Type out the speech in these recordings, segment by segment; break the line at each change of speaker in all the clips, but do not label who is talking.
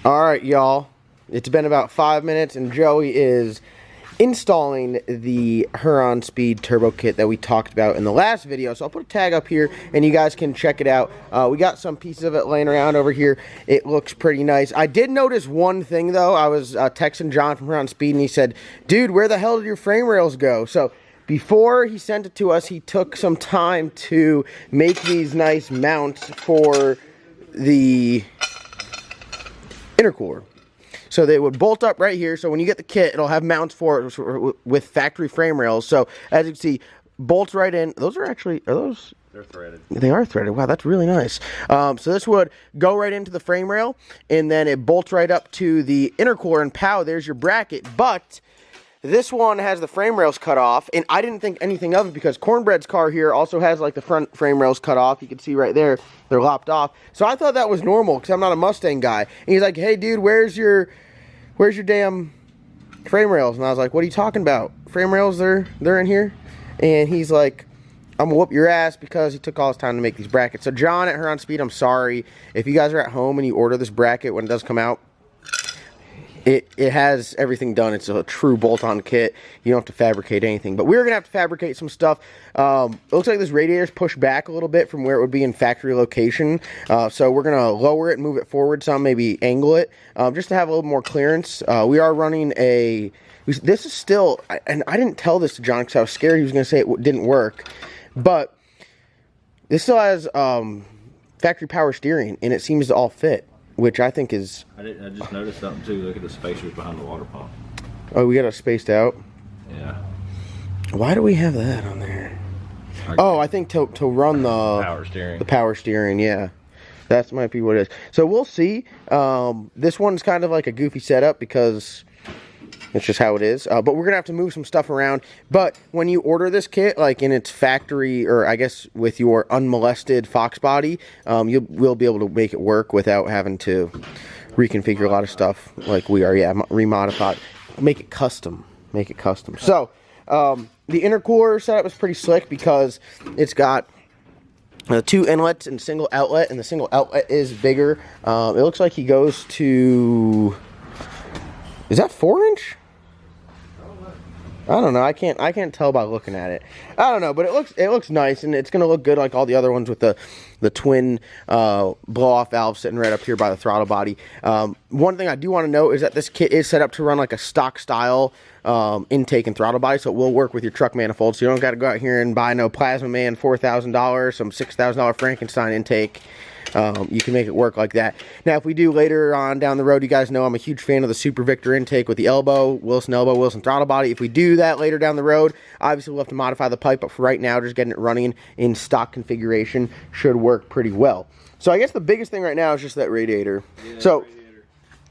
All right, y'all. It's been about 5 minutes, and Joey is installing the Huron Speed Turbo Kit that we talked about in the last video. So I'll put a tag up here, and you guys can check it out. We got some pieces of it laying around over here. It looks pretty nice. I did notice one thing, though. I was texting John from Huron Speed, and he said, dude, where the hell did your frame rails go? So before he sent it to us, he took some time to make these nice mounts for the intercooler. So they would bolt up right here. So when you get the kit, it'll have mounts for it with factory frame rails. So as you can see, bolts right in. Those are actually, are those?
They're threaded.
They are threaded. Wow, that's really nice. So this would go right into the frame rail, and then it bolts right up to the intercooler, and pow, there's your bracket. But this one has the frame rails cut off, and I didn't think anything of it because Cornbread's car here also has like the front frame rails cut off. You can see right there, they're lopped off. So I thought that was normal because I'm not a Mustang guy. And he's like, hey dude, where's your damn frame rails? And I was like, what are you talking about? Frame rails, they're in here? And he's like, I'm gonna whoop your ass because he took all his time to make these brackets. So John at Huron Speed, I'm sorry. If you guys are at home and you order this bracket when it does come out, it has everything done. It's a true bolt-on kit. You don't have to fabricate anything. But we're going to have to fabricate some stuff. It looks like this radiator's pushed back a little bit from where it would be in factory location. So we're going to lower it and move it forward some, maybe angle it, just to have a little more clearance. We are running a... This is still... And I didn't tell this to John because I was scared he was going to say it didn't work. But this still has factory power steering, and it seems to all fit, which I think is...
I just noticed something too. Look at the spacers behind the water pump.
Oh, we got it spaced out?
Yeah.
Why do we have that on there? Oh, I think to run the
power steering.
The power steering, yeah. That might be what it is. So we'll see. This one's kind of like a goofy setup because it's just how it is. But we're going to have to move some stuff around. But when you order this kit, like in its factory, or I guess with your unmolested Fox body, you will be able to make it work without having to reconfigure a lot of stuff like we are. Yeah, remodify, make it custom. Make it custom. So the intercooler setup is pretty slick because it's got 2 inlets and single outlet, and the single outlet is bigger. It looks like he goes to... Is that 4-inch? I don't know. I can't tell by looking at it. I don't know, but it looks nice, and it's gonna look good like all the other ones with the twin blow-off valve sitting right up here by the throttle body. One thing I do want to note is that this kit is set up to run like a stock style intake and throttle body, so it will work with your truck manifold. So you don't got to go out here and buy no Plasma Man $4,000, some $6,000 Frankenstein intake. You can make it work like that. Now, if we do later on down the road, you guys know I'm a huge fan of the Super Victor intake with the elbow, Wilson throttle body. If we do that later down the road, obviously we'll have to modify the pipe, but for right now, just getting it running in stock configuration should work pretty well. So I guess the biggest thing right now is just that radiator. Yeah, so radiator.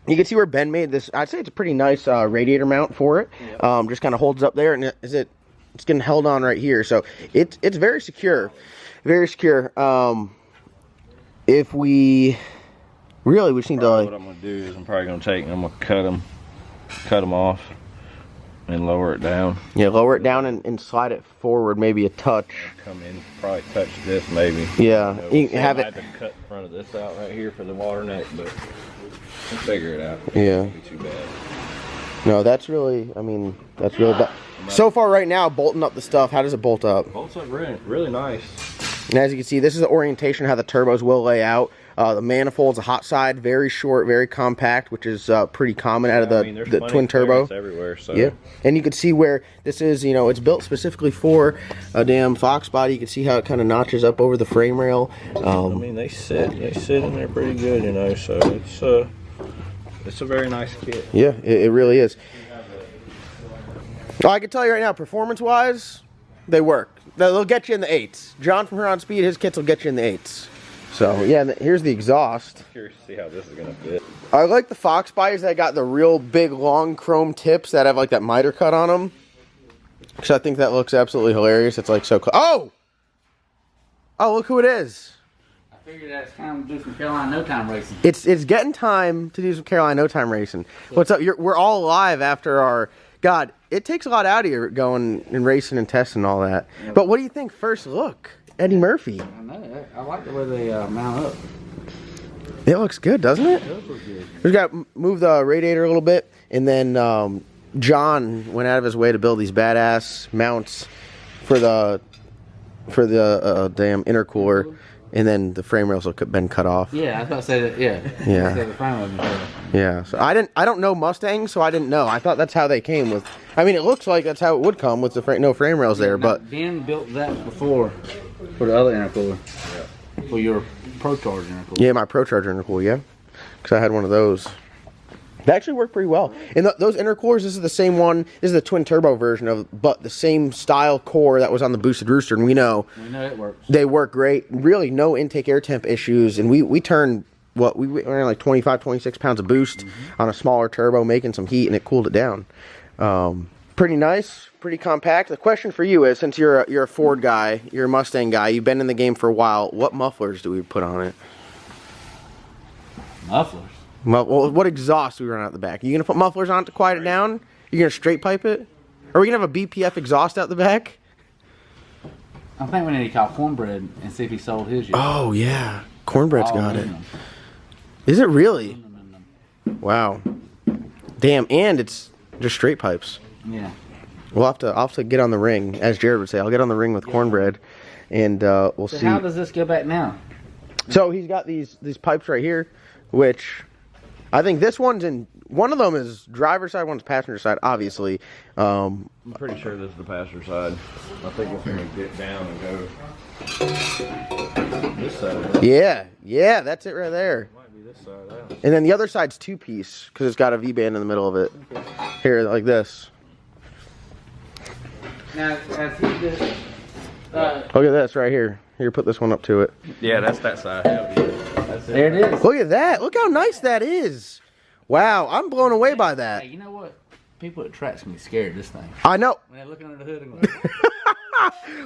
You can see where Ben made this. I'd say it's a pretty nice radiator mount for it. Yeah. Just kind of holds up there, and it's getting held on right here. So it's very secure, very secure. If we just need to, like,
what I'm gonna do is I'm probably gonna take and I'm gonna cut them off and lower it down.
Yeah, lower it down and slide it forward maybe a touch.
Come in, probably touch this maybe.
Yeah,
you can have it. I have to cut the front of this out right here for the water neck, but we'll figure it out.
Yeah.
It won't be too bad.
No, that's really, I mean, that's really bad. So far right now, bolting up the stuff, how does it bolt up?
Bolts up really nice.
And as you can see, this is the orientation of how the turbos will lay out. The manifold's a hot side, very short, very compact, which is pretty common out of the twin turbo.
Everywhere, so.
Yeah, and you can see where this is, you know, it's built specifically for a damn Fox body. You can see how it kind of notches up over the frame rail.
I mean, they sit in there pretty good, you know, so it's a very nice kit.
Yeah, it really is. Well, I can tell you right now, performance-wise, they work. They'll get you in the 8s. John from Huron Speed, his kits will get you in the 8s. So, yeah, here's the exhaust.
I'm curious to see how this is going to fit.
I like the Fox bodies that got the real big, long chrome tips that have, like, that miter cut on them. Because I think that looks absolutely hilarious. It's, like, so close. Oh! Oh, look who it is.
I figured that's time to do some Carolina No Time racing.
It's getting time to do some Carolina No Time racing. What's up? We're all alive after our... God, it takes a lot out of you going and racing and testing and all that. Yeah. But what do you think first look? Eddie Murphy.
I know. I like the way they mount up.
It looks good, doesn't it?
It does look good.
We've got to move the radiator a little bit, and then John went out of his way to build these badass mounts for the damn intercooler, and then the frame rails have been cut off.
Yeah, I was about to say that. Yeah.
Yeah.
I said the frame was cut off.
Yeah. So I don't know Mustangs, so I didn't know. I thought that's how they came with. I mean, it looks like that's how it would come with the no frame rails there, but
Ben built that before for the other intercooler. Yeah. For your Pro Charger intercooler.
yeah, my Pro Charger intercooler, yeah, because I had one of those. They actually work pretty well. And those intercoolers, this is the same one. This is the twin turbo version of, but the same style core that was on the Boosted Rooster, and we know
it works.
They work great. Really, no intake air temp issues, and we turned we ran like 25, 26 pounds of boost on a smaller turbo, making some heat, and it cooled it down. Pretty nice, pretty compact. The question for you is, since you're a Ford guy, you're a Mustang guy, you've been in the game for a while. What mufflers do we put on it?
Mufflers.
Well, what exhaust do we run out the back? Are you gonna put mufflers on it to quiet it down? You gonna straight pipe it? Are we gonna have a BPF exhaust out the back?
I think we need to call Cornbread and see if he sold his yet.
Oh yeah, Cornbread's got it.
Aluminum.
Is it really?
Aluminum.
Wow. Damn, and it's just straight pipes.
Yeah.
I'll have to get on the ring, as Jared would say. I'll get on the ring with Cornbread, and we'll
So
see.
how does this go back now?
So he's got these pipes right here, which I think this one's in. One of them is driver's side, one's passenger side, obviously.
I'm pretty sure this is the passenger side. I think it's going to get down and go this side.
Yeah, that's it right there.
Might be this side out.
And then the other side's two-piece, because it's got a V-band in the middle of it. Here, like this.
Now, as he did,
Look at this right here. Here, put this one up to it.
Yeah, that's that side. That's it.
there it is.
Look at that. Look how nice that is. Wow, I'm blown away by
Hey,
that.
you know what? People at tracks can be scared of this thing.
I know.
When they're looking under the hood and going,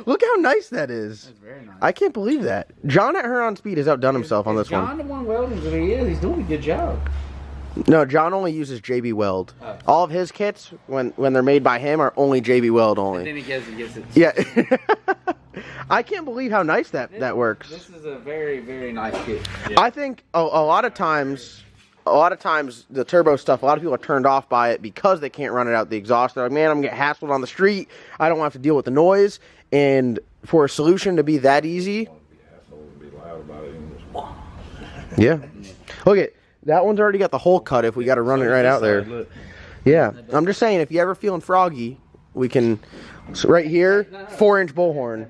Look how nice that is.
that's very nice.
I can't believe that. John at Huron Speed has outdone himself on this
John
one.
the one welding that he is, he's doing a good job.
No, John only uses JB Weld.
Oh.
All of his kits, when they're made by him, are only JB Weld
And
only.
then he gets it.
Yeah. I can't believe how nice that works.
This is a very, very nice kit.
I think a lot of times the turbo stuff, a lot of people are turned off by it because they can't run it out the exhaust. They're like, man, I'm gonna get hassled on the street. I don't want to have to deal with the noise. And for a solution to be that easy, yeah. Look at that one's already got the hole cut. If we got to run it right out there, yeah. I'm just saying, if you're ever feeling froggy, we can. So right here, 4-inch bullhorn.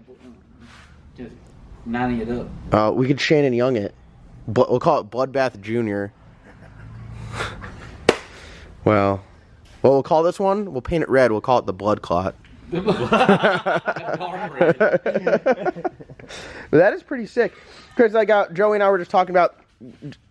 Just 90 it up.
We could Shannon Young it. We'll call it Bloodbath Junior. Well, what we'll call this one, we'll paint it red. We'll call it the Blood Clot. But that is pretty sick. Because Joey and I were just talking about,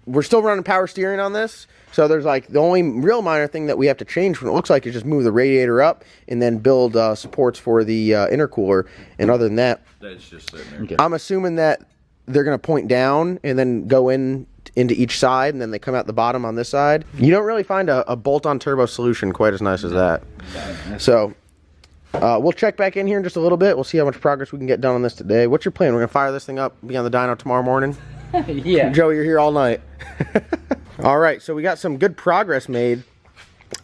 we're still running power steering on this. So there's like the only real minor thing that we have to change from it looks like is just move the radiator up and then build supports for the intercooler. And other than that,
That's just sitting there. Okay.
I'm assuming that they're going to point down and then go into each side, and then they come out the bottom on this side. You don't really find a bolt-on turbo solution quite as nice as that. So we'll check back in here in just a little bit. We'll see how much progress we can get done on this today. What's your plan? We're going to fire this thing up, be on the dyno tomorrow morning?
Yeah.
Joey, you're here all night. All right, so we got some good progress made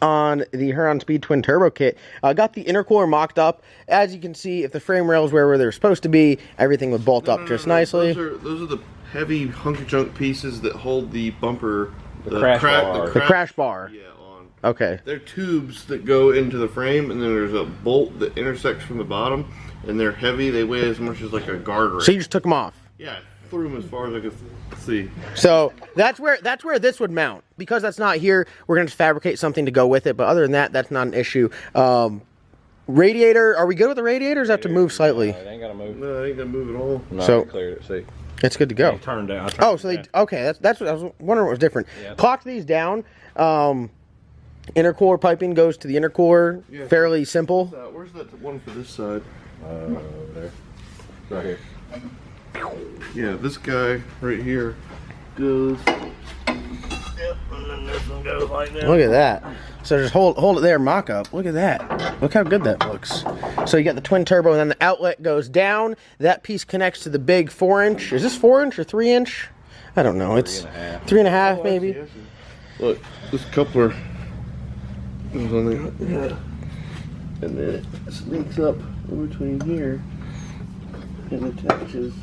on the Huron Speed Twin Turbo Kit. Got the intercooler mocked up. As you can see, if the frame rails were where they're supposed to be, everything would bolt up just nicely.
Those are the heavy hunk of junk pieces that hold the bumper,
The crash bar.
The crash bar.
Yeah, on.
Okay.
They're tubes that go into the frame, and then there's a bolt that intersects from the bottom, and they're heavy. They weigh as much as like a guardrail.
So you just took them off.
Yeah, I threw them as far as I could see.
So that's where this would mount. Because that's not here, we're going to fabricate something to go with it. But other than that, that's not an issue. Radiator, are we good with the radiator, or does it have to move slightly?
No, it ain't got to move.
No, I ain't gonna move at all.
No,
So-
I cleared it. See,
It's good to go.
it turned down.
Oh, so they okay. That's what I was wondering. What was different?
Yeah.
Clocked these down. Intercooler piping goes to the intercooler.
Yeah.
Fairly simple.
Where's that one for this side?
there, right here.
Yeah, this guy right here goes.
Yep, and then this one goes like that.
Look at that. So just hold it there, mock up. Look at that. Look how good that looks. So you got the twin turbo, and then the outlet goes down. That piece connects to the big 4-inch. Is this 4-inch or 3-inch? I don't know. It's 3.5 maybe.
Look, this coupler goes on there, and then it sneaks up in between here and attaches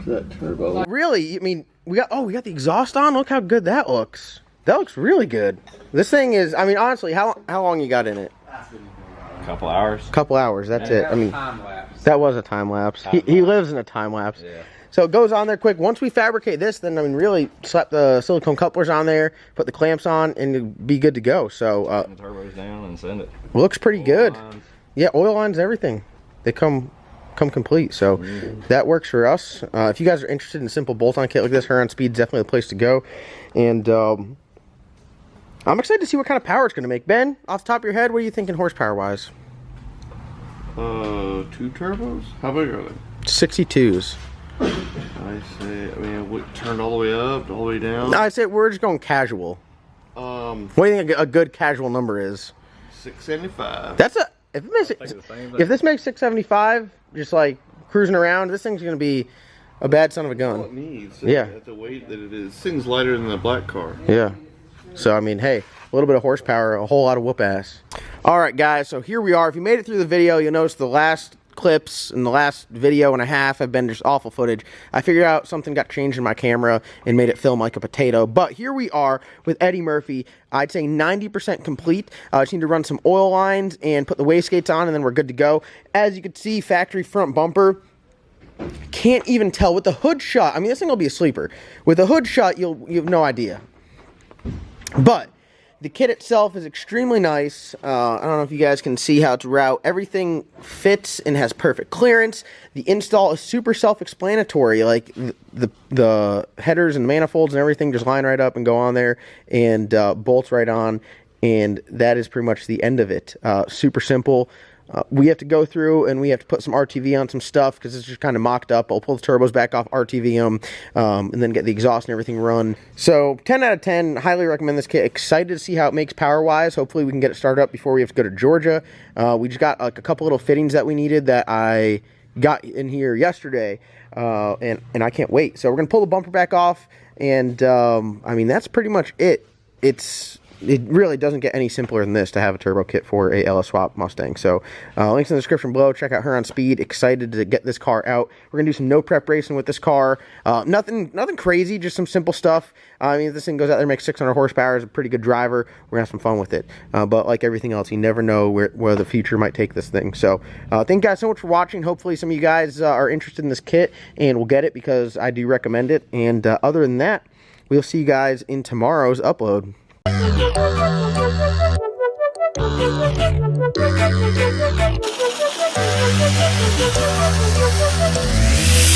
to that turbo.
Really? I mean, we got the exhaust on. Look how good that looks. That looks really good. This thing is, I mean, honestly, how long you got in it?
Couple hours.
Couple hours. That's it. I mean, that was a time lapse. He lives in a time lapse.
Yeah.
So it goes on there quick. Once we fabricate this, then I mean, really slap the silicone couplers on there, put the clamps on, and it'll be good to go. So
the turbos down and send it.
Looks pretty good.
Lines.
Yeah, oil lines, everything. They come complete. So that works for us. If you guys are interested in a simple bolt-on kit like this, Huron Speed's definitely the place to go. And I'm excited to see what kind of power it's going to make. Ben, off the top of your head, what are you thinking horsepower-wise?
2 turbos? How big are they?
62s.
I say, I mean, it turned all the way up, all the way down.
I'd say we're just going casual. What do you think a good casual number is?
675.
That's a if this makes 675, just like cruising around, this thing's gonna be a bad son of a
All it
gun.
needs.
Yeah.
At the weight that it is. This thing's lighter than the black car.
Yeah. So I mean, hey, a little bit of horsepower, a whole lot of whoop ass. All right, guys. So here we are. If you made it through the video, you'll notice the last clips in the last video and a half have been just awful footage. I figured out something got changed in my camera and made it film like a potato. But here we are with Eddie Murphy. I'd say 90% complete. Just need to run some oil lines and put the wastegates on, and then we're good to go. As you can see, factory front bumper. Can't even tell with the hood shut. I mean, this thing will be a sleeper. With the hood shut, you have no idea. But the kit itself is extremely nice. I don't know if you guys can see how it's route. Everything fits and has perfect clearance. The install is super self-explanatory. Like the headers and manifolds and everything just line right up and go on there and bolts right on. And that is pretty much the end of it. Super simple. We have to go through and we have to put some RTV on some stuff because it's just kind of mocked up. I'll pull the turbos back off, RTV them, and then get the exhaust and everything run. So 10 out of 10, highly recommend this kit. Excited to see how it makes power-wise. Hopefully we can get it started up before we have to go to Georgia. We just got like a couple little fittings that we needed that I got in here yesterday, and I can't wait. So we're going to pull the bumper back off, and I mean, that's pretty much it. It really doesn't get any simpler than this to have a turbo kit for a LS Swap Mustang. So links in the description below. Check out Huron Speed. Excited to get this car out. We're gonna do some no prep racing with this car. Nothing crazy, just some simple stuff. I mean, if this thing goes out there and makes 600 horsepower, is a pretty good driver. We're gonna have some fun with it. But like everything else, you never know where the future might take this thing. So thank you guys so much for watching. Hopefully some of you guys are interested in this kit and will get it because I do recommend it. And other than that, we'll see you guys in tomorrow's upload.
Thank you.